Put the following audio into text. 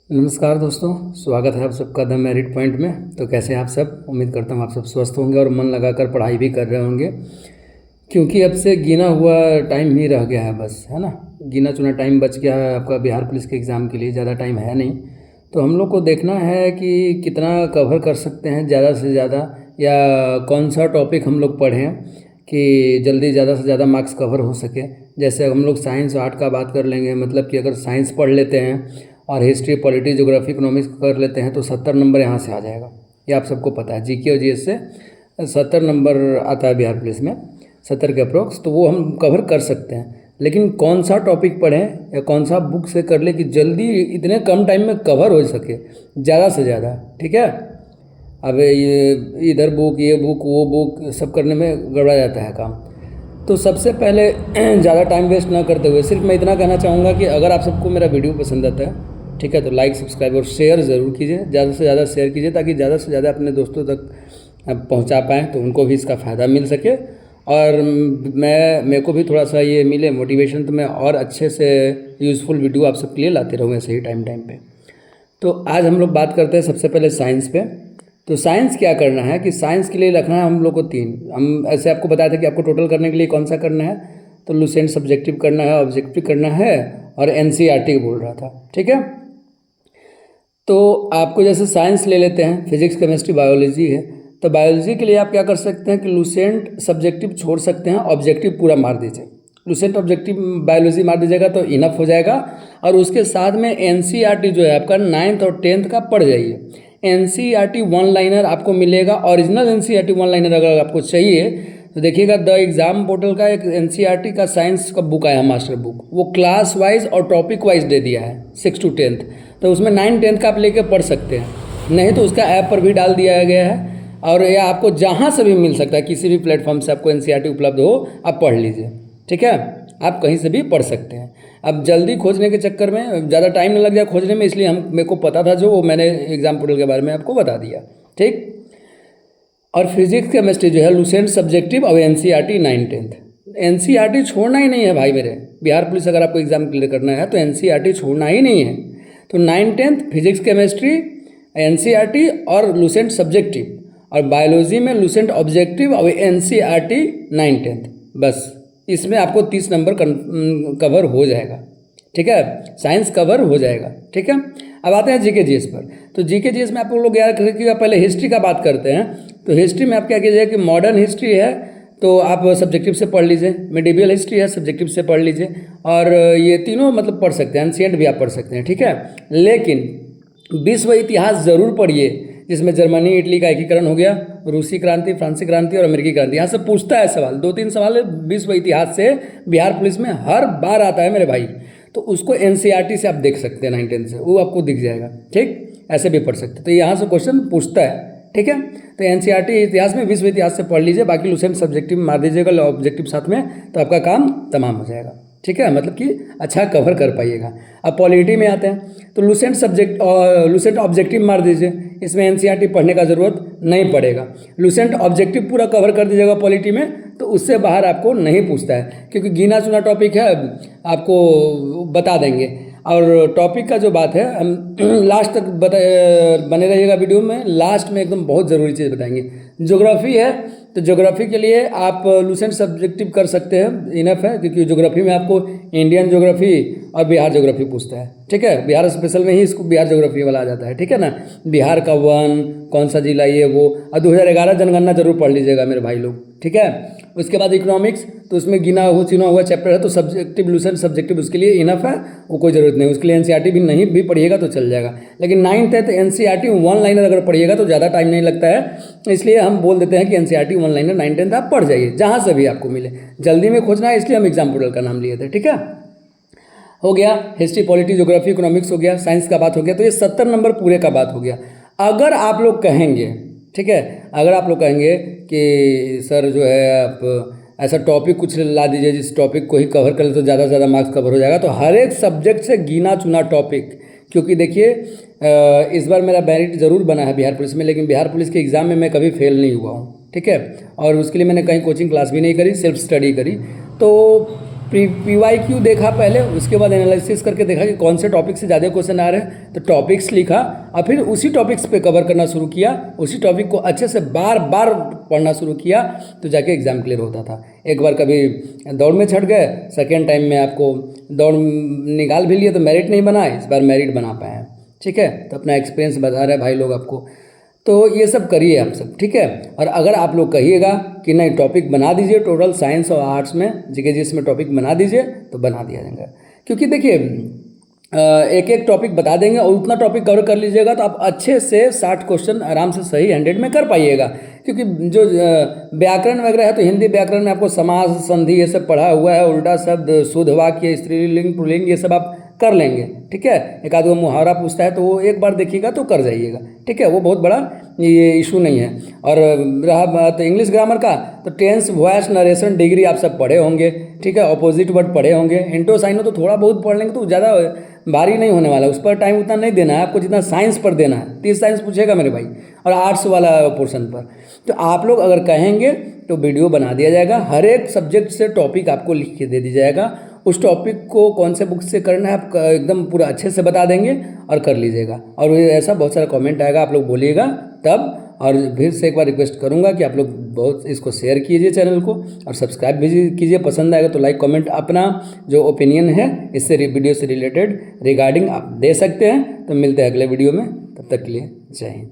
नमस्कार दोस्तों, स्वागत है आप सबका द मेरिट पॉइंट में। तो कैसे हैं आप सब? उम्मीद करता हूँ आप सब स्वस्थ होंगे और मन लगाकर पढ़ाई भी कर रहे होंगे, क्योंकि अब से गिना हुआ टाइम ही रह गया है बस, है ना। गिना चुना टाइम बच गया है आपका बिहार पुलिस के एग्ज़ाम के लिए, ज़्यादा टाइम है नहीं। तो हम लोग को देखना है कि कितना कवर कर सकते हैं ज़्यादा से ज़्यादा, या कौन सा टॉपिक हम लोग पढ़ें कि जल्दी ज़्यादा से ज़्यादा मार्क्स कवर हो सके। जैसे हम लोग साइंस आर्ट का बात कर लेंगे, मतलब कि अगर साइंस पढ़ लेते हैं और हिस्ट्री पॉलिटी ज्योग्राफी इकोनॉमिक्स कर लेते हैं तो 70 नंबर यहाँ से आ जाएगा। ये आप सबको पता है, जीके और जीएस से 70 नंबर आता है बिहार पुलिस में, 70 के अप्रोक्स। तो वो हम कवर कर सकते हैं, लेकिन कौन सा टॉपिक पढ़ें या कौन सा बुक से कर ले कि जल्दी इतने कम टाइम में कवर हो सके ज़्यादा से ज़्यादा, ठीक है। अब ये इधर बुक, ये बुक, वो बुक सब करने में गड़बड़ा जाता है काम। तो सबसे पहले ज़्यादा टाइम वेस्ट ना करते हुए सिर्फ मैं इतना कहना चाहूँगा कि अगर आप सबको मेरा वीडियो पसंद आता है, ठीक है, तो लाइक, सब्सक्राइब और शेयर ज़रूर कीजिए, ज़्यादा से ज़्यादा शेयर कीजिए ताकि ज़्यादा से ज़्यादा अपने दोस्तों तक पहुँचा पाएँ, तो उनको भी इसका फ़ायदा मिल सके और मेरे को भी थोड़ा सा ये मिले मोटिवेशन, तो मैं और अच्छे से यूज़फुल वीडियो आप सबके लिए लाते रहूँगा सही टाइम पे। तो आज हम लोग बात करते हैं सबसे पहले साइंस पे। तो साइंस क्या करना है कि साइंस के लिए रखना है हम लोग को 3। हम ऐसे आपको बताए थे कि आपको टोटल करने के लिए कौन सा करना है, तो लुसेंट सब्जेक्टिव करना है, ऑब्जेक्टिव करना है और एनसीईआरटी बोल रहा था, ठीक है। तो आपको जैसे साइंस ले लेते हैं, फिजिक्स केमिस्ट्री बायोलॉजी है, तो बायोलॉजी के लिए आप क्या कर सकते हैं कि लुसेंट सब्जेक्टिव छोड़ सकते हैं, ऑब्जेक्टिव पूरा मार दीजिए। लुसेंट ऑब्जेक्टिव बायोलॉजी मार दीजिएगा तो इनफ हो जाएगा। और उसके साथ में एनसीईआरटी जो है आपका 9th और 10th का पढ़ जाइए। एनसीईआरटी वन लाइनर आपको मिलेगा, ओरिजिनल एनसीईआरटी वन लाइनर अगर आपको चाहिए तो देखिएगा द एग्ज़ाम पोर्टल का एक एनसीईआरटी का साइंस का बुक आया, मास्टर बुक, वो क्लास वाइज और टॉपिक वाइज दे दिया है 6 to 10th। तो उसमें 9 10th का आप लेके पढ़ सकते हैं, नहीं तो उसका ऐप पर भी डाल दिया गया है और यह आपको जहाँ से भी मिल सकता है, किसी भी प्लेटफॉर्म से आपको एनसीईआरटी उपलब्ध हो आप पढ़ लीजिए, ठीक है। आप कहीं से भी पढ़ सकते हैं। अब जल्दी खोजने के चक्कर में ज़्यादा टाइम नहीं लग जाए खोजने में, इसलिए मेरे को पता था जो, वो मैंने एग्जाम पोर्टल के बारे में आपको बता दिया, ठीक। और फिजिक्स केमिस्ट्री जो है लुसेंट सब्जेक्टिव और एनसीईआरटी 9 10th। एनसीईआरटी छोड़ना ही नहीं है भाई मेरे, बिहार पुलिस अगर आपको एग्जाम क्लियर करना है तो एनसीईआरटी छोड़ना ही नहीं है। तो 9 10th फिजिक्स केमिस्ट्री एनसीईआरटी और लुसेंट सब्जेक्टिव, और बायोलॉजी में लुसेंट ऑब्जेक्टिव और एनसीईआरटी 9 10th, बस इसमें आपको 30 नंबर कवर हो जाएगा, ठीक है। साइंस कवर हो जाएगा, ठीक है। अब आते हैं जीके जीएस पर। तो जीके जीएस में आप लोग याद रखिएगा, पहले हिस्ट्री का बात करते हैं। तो हिस्ट्री में आप क्या कीजिए कि मॉडर्न हिस्ट्री है तो आप सब्जेक्टिव से पढ़ लीजिए, मेडिवल हिस्ट्री है सब्जेक्टिव से पढ़ लीजिए, और ये तीनों मतलब पढ़ सकते हैं, एंशिएंट भी आप पढ़ सकते हैं, ठीक है। लेकिन विश्व इतिहास ज़रूर पढ़िए, जिसमें जर्मनी इटली का एकीकरण हो गया, रूसी क्रांति, फ्रांसीसी क्रांति और अमेरिकी क्रांति। यहाँ से पूछता है सवाल, 2-3 सवाल विश्व इतिहास से बिहार पुलिस में हर बार आता है मेरे भाई। तो उसको एनसीईआरटी से आप देख सकते हैं 9 10th से, वो आपको दिख जाएगा, ठीक। ऐसे भी पढ़ सकते हैं, तो यहाँ से क्वेश्चन पूछता है, ठीक है। तो एनसीईआरटी इतिहास में विश्व इतिहास से पढ़ लीजिए, बाकी लुसेंट सब्जेक्टिव मार दीजिएगा ऑब्जेक्टिव साथ में, तो आपका काम तमाम हो जाएगा, ठीक है। मतलब कि अच्छा कवर कर पाइएगा। अब पॉलिटी में आते हैं, तो लुसेंट सब्जेक्ट और लुसेंट ऑब्जेक्टिव मार दीजिए, इसमें एनसीईआरटी पढ़ने का ज़रूरत नहीं पड़ेगा। लुसेंट ऑब्जेक्टिव पूरा कवर कर दीजिएगा पॉलिटी में, तो उससे बाहर आपको नहीं पूछता है, क्योंकि गिना चुना टॉपिक है, आपको बता देंगे। और टॉपिक का जो बात है हम लास्ट तक बने रहिएगा वीडियो में, लास्ट में एकदम बहुत ज़रूरी चीज़ बताएंगे। ज्योग्राफी है तो ज्योग्राफी के लिए आप लुसेंट सब्जेक्टिव कर सकते हैं, इनफ है, क्योंकि ज्योग्राफी में आपको इंडियन ज्योग्राफी और बिहार ज्योग्राफी पूछता है, ठीक है। बिहार स्पेशल में ही इसको बिहार ज्योग्राफी वाला आ जाता है, ठीक है ना। बिहार का वन, कौन सा जिला, ये वो, और 2011 जनगणना जरूर पढ़ लीजिएगा मेरे भाई लोग, ठीक है। उसके बाद इकोनॉमिक्स, तो उसमें गिना हुआ चैप्टर है, तो सब्जेक्टिव लुसेंट सब्जेक्टिव उसके लिए इनफ है, वो कोई ज़रूरत नहीं, उसके लिए एनसीईआरटी भी नहीं भी पढ़िएगा तो चल जाएगा। लेकिन 9 10th एनसीईआरटी वन लाइनर अगर पढ़िएगा तो ज़्यादा टाइम नहीं लगता है, इसलिए हम बोल देते हैं कि एनसीईआरटी वन लाइनर 9 10th आप पढ़ जाइए, जहाँ से भी आपको मिले। जल्दी में खोजना है इसलिए हम एग्जाम पोर्टल का नाम लिए थे, ठीक है। हो गया हिस्ट्री पॉलिटी ज्योग्राफी इकोनॉमिक्स हो गया, साइंस का बात हो गया, तो ये 70 नंबर पूरे का बात हो गया। अगर आप लोग कहेंगे, ठीक है, अगर आप लोग कहेंगे कि सर जो है आप ऐसा टॉपिक कुछ ला दीजिए जिस टॉपिक को ही कवर कर ले तो ज़्यादा से ज़्यादा मार्क्स कवर हो जाएगा, तो हर एक सब्जेक्ट से गिना चुना टॉपिक, क्योंकि देखिए इस बार मेरा मेरिट ज़रूर बना है बिहार पुलिस में, लेकिन बिहार पुलिस के एग्ज़ाम में मैं कभी फेल नहीं हुआ हूँ, ठीक है। और उसके लिए मैंने कहीं कोचिंग क्लास भी नहीं करी, सेल्फ स्टडी करी। तो PYQ देखा पहले, उसके बाद एनालिसिस करके देखा कि कौन से टॉपिक से ज़्यादा क्वेश्चन आ रहे हैं, तो टॉपिक्स लिखा और फिर उसी टॉपिक्स पे कवर करना शुरू किया, उसी टॉपिक को अच्छे से बार बार पढ़ना शुरू किया, तो जाके एग्ज़ाम क्लियर होता था। एक बार कभी दौड़ में छट गए, सेकेंड टाइम में आपको दौड़ निकाल भी लिए तो मेरिट नहीं बना, इस बार मेरिट बना पाए हैं। ठीक है, तो अपना एक्सपीरियंस बता रहे हैं भाई लोग आपको, तो ये सब करिए आप सब। ठीक है, और अगर आप लोग कहिएगा कि नहीं टॉपिक बना दीजिए, टोटल साइंस और आर्ट्स में जीके में टॉपिक बना दीजिए, तो बना दिया जाएगा। क्योंकि देखिए एक एक टॉपिक बता देंगे और उतना टॉपिक कवर कर लीजिएगा तो आप अच्छे से 60 क्वेश्चन आराम से सही 100 में कर पाइएगा। क्योंकि जो व्याकरण वगैरह है तो हिंदी व्याकरण में आपको समास संधि ये सब पढ़ा हुआ है, उल्टा शब्द, शुद्ध वाक्य, स्त्रीलिंग पुल्लिंग, ये सब आप कर लेंगे। ठीक है, एक आध वो मुहावरा पूछता है तो वो एक बार देखिएगा तो कर जाइएगा। ठीक है, वो बहुत बड़ा ये इशू नहीं है। और रहा बात इंग्लिश ग्रामर का, तो टेंस, वॉइस, नरेशन, डिग्री आप सब पढ़े होंगे। ठीक है, अपोजिट वर्ड पढ़े होंगे। इंटो साइनो तो थोड़ा बहुत पढ़ लेंगे तो ज़्यादा भारी नहीं होने वाला, उस पर टाइम उतना नहीं देना है आपको जितना साइंस पर देना है। 30 साइंस पूछेगा मेरे भाई, और आर्ट्स वाला पोर्शन पर। तो आप लोग अगर कहेंगे तो वीडियो बना दिया जाएगा, हर एक सब्जेक्ट से टॉपिक आपको लिख के दे दिया जाएगा। उस टॉपिक को कौन से बुक से करना है आप एकदम पूरा अच्छे से बता देंगे और कर लीजिएगा। और ऐसा बहुत सारा कमेंट आएगा, आप लोग बोलिएगा तब। और फिर से एक बार रिक्वेस्ट करूंगा कि आप लोग बहुत इसको शेयर कीजिए चैनल को, और सब्सक्राइब भी कीजिए। पसंद आएगा तो लाइक कमेंट अपना जो ओपिनियन है इससे वीडियो से रिलेटेड रिगार्डिंग आप दे सकते हैं। तो मिलते हैं अगले वीडियो में, तब तक के लिए जय हिंद।